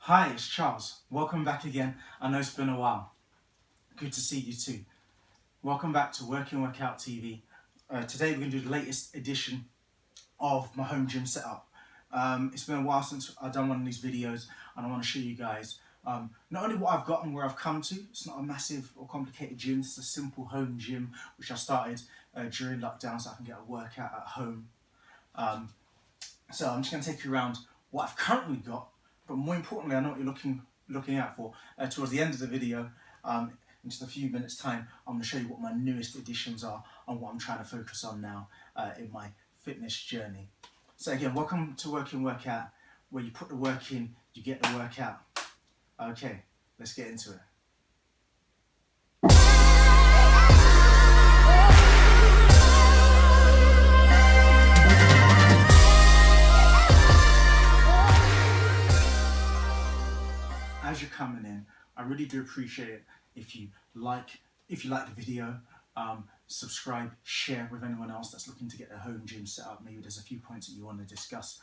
Hi, it's Charles. Welcome back again. I know it's been a while. Good to see you too. Welcome back to Working Workout TV. Today we're going to do the latest edition of my home gym setup. It's been a while since I've done one of these videos and I want to show you guys not only what I've got and where I've come to. It's not a massive or complicated gym. It's a simple home gym which I started during lockdown so I can get a workout at home. So I'm just going to take you around what I've currently got, but more importantly, I know what you're looking out for. Towards the end of the video, in just a few minutes' time, I'm going to show you what my newest additions are and what I'm trying to focus on now in my fitness journey. So again, welcome to Working Workout, where you put the work in, you get the workout. Okay, let's get into it. As you're coming in, I really do appreciate it if you like the video, subscribe, share with anyone else that's looking to get their home gym set up. Maybe there's a few points that you want to discuss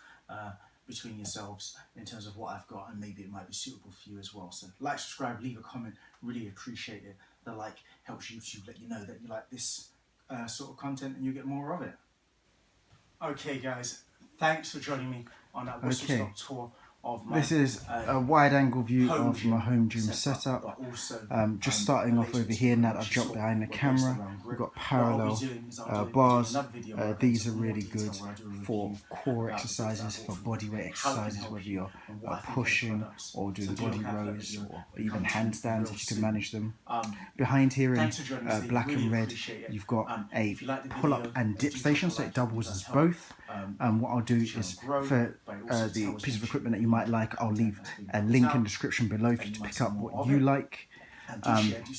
between yourselves in terms of what I've got, and maybe it might be suitable for you as well. So like, subscribe, leave a comment, really appreciate it. The like helps YouTube let you know that you like this sort of content and you get more of it. Okay guys, thanks for joining me on that whistle stop tour. This is a wide angle view of my home gym setup. Just starting off over here, now that I've dropped behind the camera, we've got parallel bars. These are really good for core exercises, for bodyweight exercises, whether you're pushing or doing body rows or even handstands if you can manage them. Behind here in black and red, you've got a pull-up and dip station, so it doubles as both. What I'll do is for the piece of equipment that you might like, I'll leave a link in the description below for you to pick up what you like.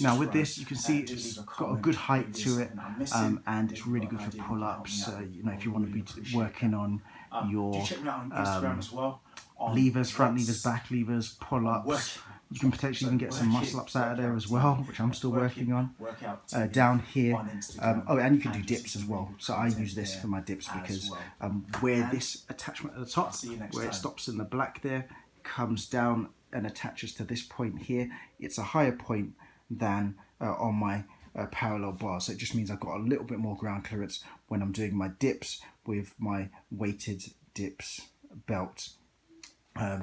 Now with this, you can see it's got a good height to it, and it's really good for pull-ups. You know, if you want to be working on your levers, front levers, back levers, pull-ups. You can potentially even get some muscle-ups out of there as well, which I'm still working on. Down here, and you can do dips as well. So I use this for my dips because where this attachment at the top, where it stops in the black there, comes down and attaches to this point here, it's a higher point than on my parallel bar. So it just means I've got a little bit more ground clearance when I'm doing my dips with my weighted dips belt.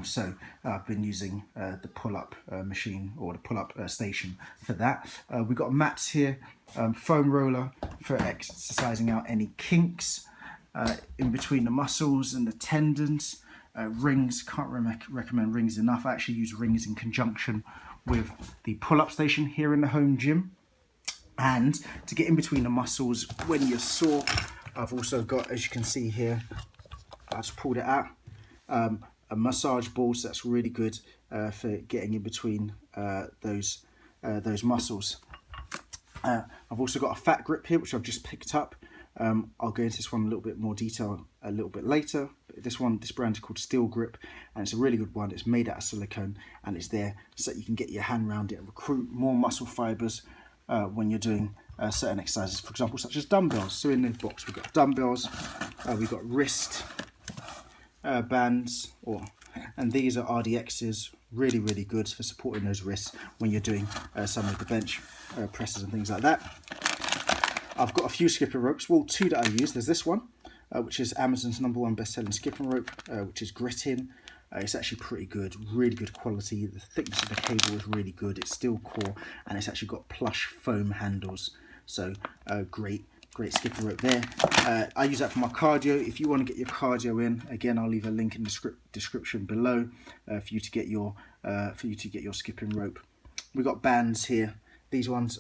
So I've been using the pull-up machine, or the pull-up station for that. We've got mats here, foam roller for exercising out any kinks in between the muscles and the tendons. Rings, can't recommend rings enough. I actually use rings in conjunction with the pull-up station here in the home gym. And to get in between the muscles when you're sore, I've also got, as you can see here, I just pulled it out, a massage ball, so that's really good for getting in between those muscles. I've also got a fat grip here, which I've just picked up. I'll go into this one in a little bit more detail a little bit later. But this brand is called Steel Grip, and it's a really good one. It's made out of silicone, and it's there so that you can get your hand around it and recruit more muscle fibers when you're doing certain exercises, for example, such as dumbbells. So in this box, we've got dumbbells, we've got wrist bands, and these are RDXs, really good for supporting those wrists when you're doing some of the bench presses and things like that. I've got a few skipping ropes, well, two that I use. There's this one, which is Amazon's #1 best-selling skipping rope, which is Grit-In. It's actually pretty good, really good quality. The thickness of the cable is really good. It's steel core, and it's actually got plush foam handles, so great skipping rope there. I use that for my cardio. If you want to get your cardio in, again, I'll leave a link in the description below for you to get your skipping rope. We've got bands here. These ones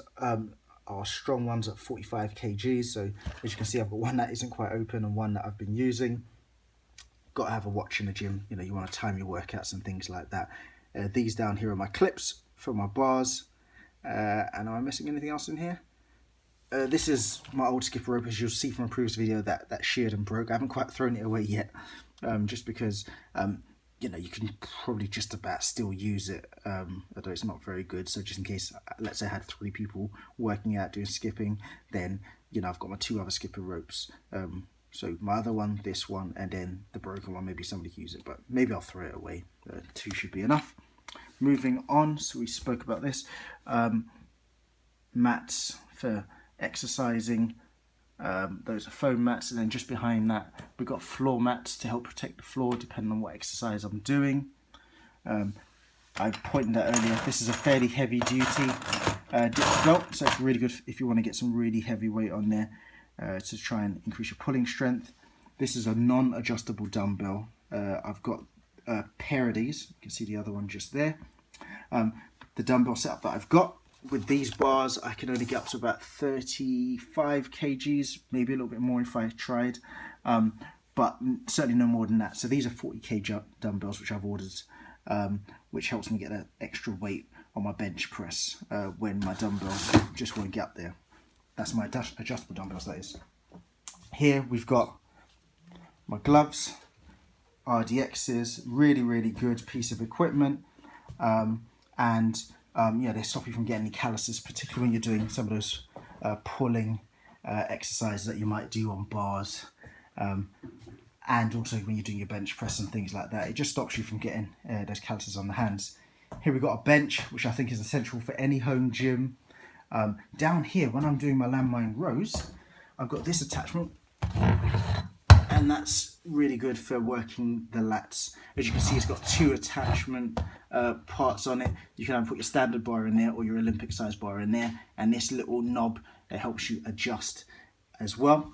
are strong ones at 45 kgs. So as you can see, I've got one that isn't quite open and one that I've been using. Got to have a watch in the gym. You know, you want to time your workouts and things like that. These down here are my clips for my bars. And am I missing anything else in here? This is my old skipper rope, as you'll see from a previous video that sheared and broke. I haven't quite thrown it away yet, just because you know, you can probably just about still use it, although it's not very good. So just in case, let's say I had 3 people working out doing skipping, then you know, I've got my 2 other skipper ropes. So my other one, this one, and then the broken one, maybe somebody can use it, but maybe I'll throw it away. 2 should be enough. moving on, so we spoke about this. Mats for exercising. Those are foam mats, and then just behind that we've got floor mats to help protect the floor depending on what exercise I'm doing. I pointed out earlier, this is a fairly heavy duty dips belt, so it's really good if you want to get some really heavy weight on there to try and increase your pulling strength. This is a non-adjustable dumbbell. I've got a pair of these. You can see the other one just there. The dumbbell setup that I've got with these bars, I can only get up to about 35 kgs, maybe a little bit more if I tried, but certainly no more than that. So these are 40 kg dumbbells which I've ordered, which helps me get that extra weight on my bench press when my dumbbells just won't get up there. That's my adjustable dumbbells, that is. Here we've got my gloves, RDXs, really good piece of equipment, yeah, they stop you from getting any calluses, particularly when you're doing some of those pulling exercises that you might do on bars, and also when you're doing your bench press and things like that. It just stops you from getting those calluses on the hands. Here we've got a bench, which I think is essential for any home gym. Down here, when I'm doing my landmine rows, I've got this attachment, and that's really good for working the lats. As you can see, it's got two attachment parts on it. You can either put your standard bar in there or your Olympic size bar in there, and this little knob that helps you adjust as well.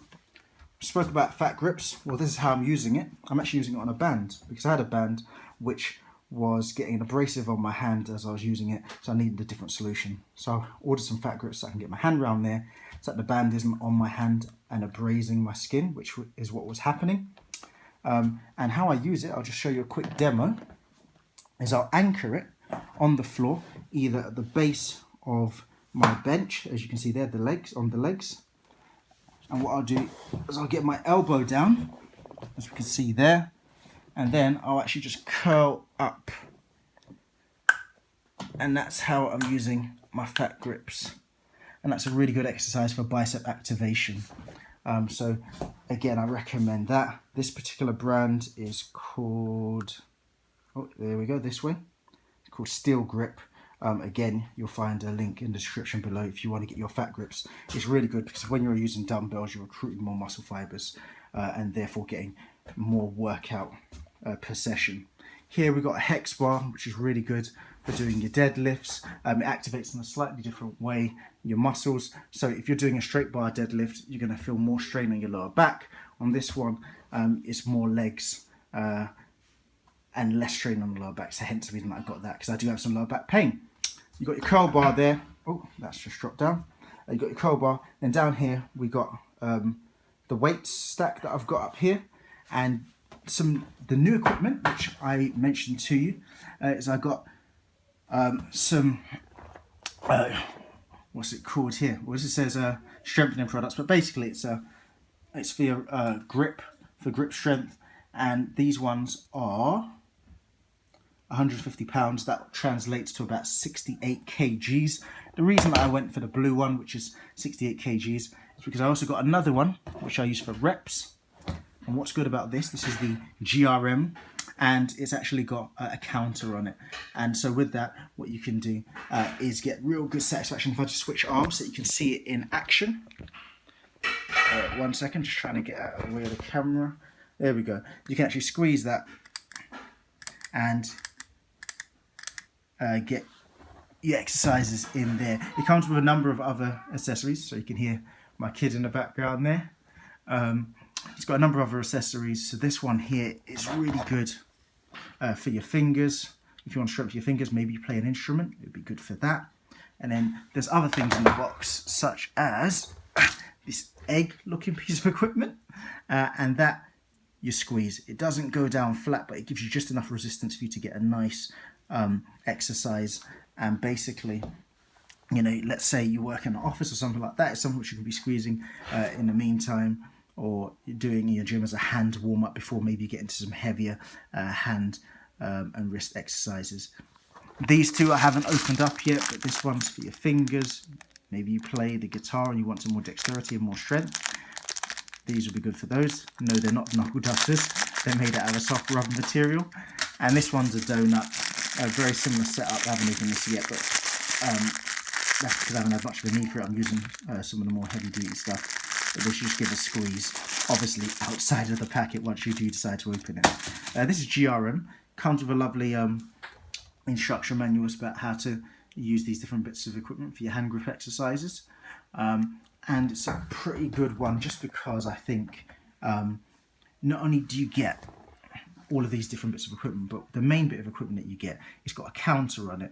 I spoke about fat grips. Well, this is how I'm using it. I'm actually using it on a band because I had a band which was getting an abrasive on my hand as I was using it, so I needed a different solution. So I ordered some fat grips so I can get my hand around there so that the band isn't on my hand and abrasing my skin, which is what was happening. And how I use it, I'll just show you a quick demo, is I'll anchor it on the floor, either at the base of my bench, as you can see there, the legs, on the legs. And what I'll do is I'll get my elbow down, as we can see there, and then I'll actually just curl up. And that's how I'm using my fat grips. And that's a really good exercise for bicep activation. So again, I recommend that. This particular brand is called, oh, there we go, this way. It's called Steel Grip. Again, you'll find a link in the description below if you want to get your fat grips. It's really good because when you're using dumbbells, you're recruiting more muscle fibers and therefore getting more workout per session. Here we've got a hex bar, which is really good for doing your deadlifts. It activates in a slightly different way your muscles. So if you're doing a straight bar deadlift, you're going to feel more strain on your lower back. On this one, it's more legs and less strain on the lower back. So hence the reason that I got that, because I do have some lower back pain. You've got your curl bar there. Oh, that's just dropped down. You've got your curl bar. Then down here, we got the weights stack that I've got up here. And the new equipment, which I mentioned to you, is I got some, what's it called here? Well, this says strengthening products, but basically it's for your grip, for grip strength. And these ones are 150 pounds. That translates to about 68 kgs. The reason that I went for the blue one, which is 68 kgs, is because I also got another one, which I use for reps. And what's good about this is the GRM, and it's actually got a counter on it. And so with that, what you can do is get real good satisfaction. If I just switch arms so you can see it in action. 1 second, just trying to get out of the way of the camera. There we go. You can actually squeeze that and get your exercises in there. It comes with a number of other accessories, so you can hear my kid in the background there. It's got a number of other accessories. So this one here is really good for your fingers. If you want to strengthen your fingers, maybe you play an instrument, it would be good for that. And then there's other things in the box, such as this egg-looking piece of equipment, and that you squeeze. It doesn't go down flat, but it gives you just enough resistance for you to get a nice exercise. And basically, you know, let's say you work in an office or something like that, it's something which you can be squeezing in the meantime, or you're doing in your gym as a hand warm-up before maybe you get into some heavier hand and wrist exercises. These two I haven't opened up yet, but this one's for your fingers. Maybe you play the guitar and you want some more dexterity and more strength. These will be good for those. No, they're not knuckle dusters. They're made out of a soft rubber material. And this one's a donut. A very similar setup. I haven't opened this yet, but that's because I haven't had much of a need for it. I'm using some of the more heavy duty stuff. But this should just give a squeeze, obviously outside of the packet once you do decide to open it. This is GRM. Comes with a lovely instruction manual about how to use these different bits of equipment for your hand grip exercises. And it's a pretty good one just because I think not only do you get all of these different bits of equipment, but the main bit of equipment that you get, it's got a counter on it,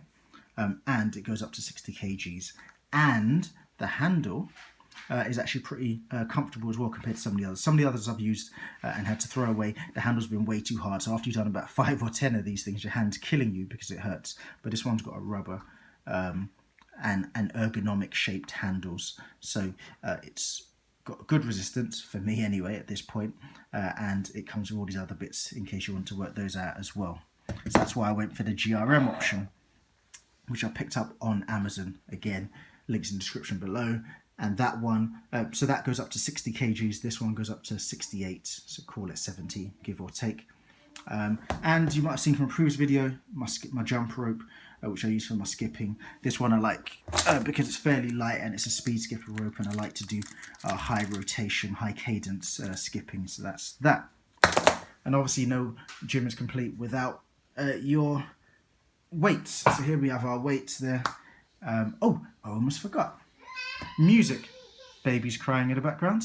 and it goes up to 60 kgs, and the handle is actually pretty comfortable as well compared to some of the others. Some of the others I've used and had to throw away, the handle's been way too hard, so after you've done about 5 or 10 of these things, your hand's killing you because it hurts. But this one's got a rubber and ergonomic shaped handles, so it's got good resistance for me anyway at this point, and it comes with all these other bits in case you want to work those out as well. So that's why I went for the GRM option, which I picked up on Amazon. Again, links in the description below. And that one, so that goes up to 60 kgs. This one goes up to 68, so call it 70, give or take. And you might have seen from a previous video, my jump rope, which I use for my skipping. This one I like because it's fairly light and it's a speed skipper rope, and I like to do high rotation, high cadence skipping, so that's that. And obviously no gym is complete without your weights. So here we have our weights there. Oh, I almost forgot. Music. Baby's crying in the background.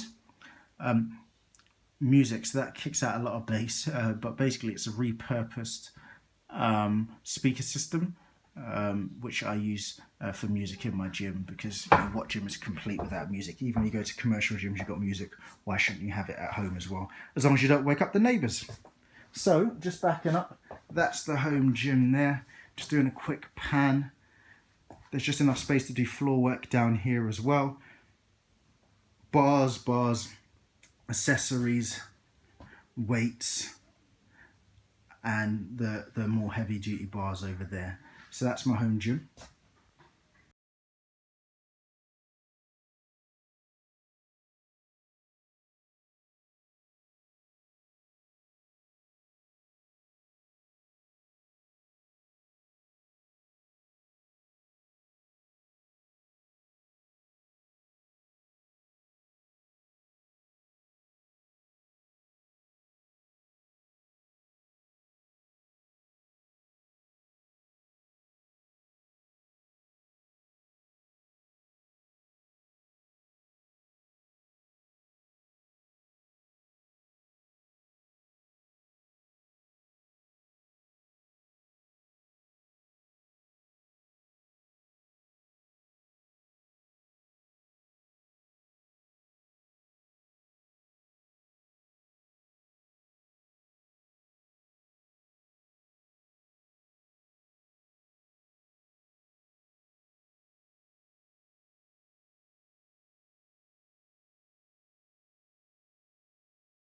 Music, so that kicks out a lot of bass, but basically it's a repurposed speaker system, which I use for music in my gym, because you know, what gym is complete without music? Even when you go to commercial gyms, you've got music. Why shouldn't you have it at home as well? As long as you don't wake up the neighbours. So, just backing up, that's the home gym there. Just doing a quick pan. There's just enough space to do floor work down here as well. Bars, accessories, weights, and the more heavy duty bars over there. So that's my home gym.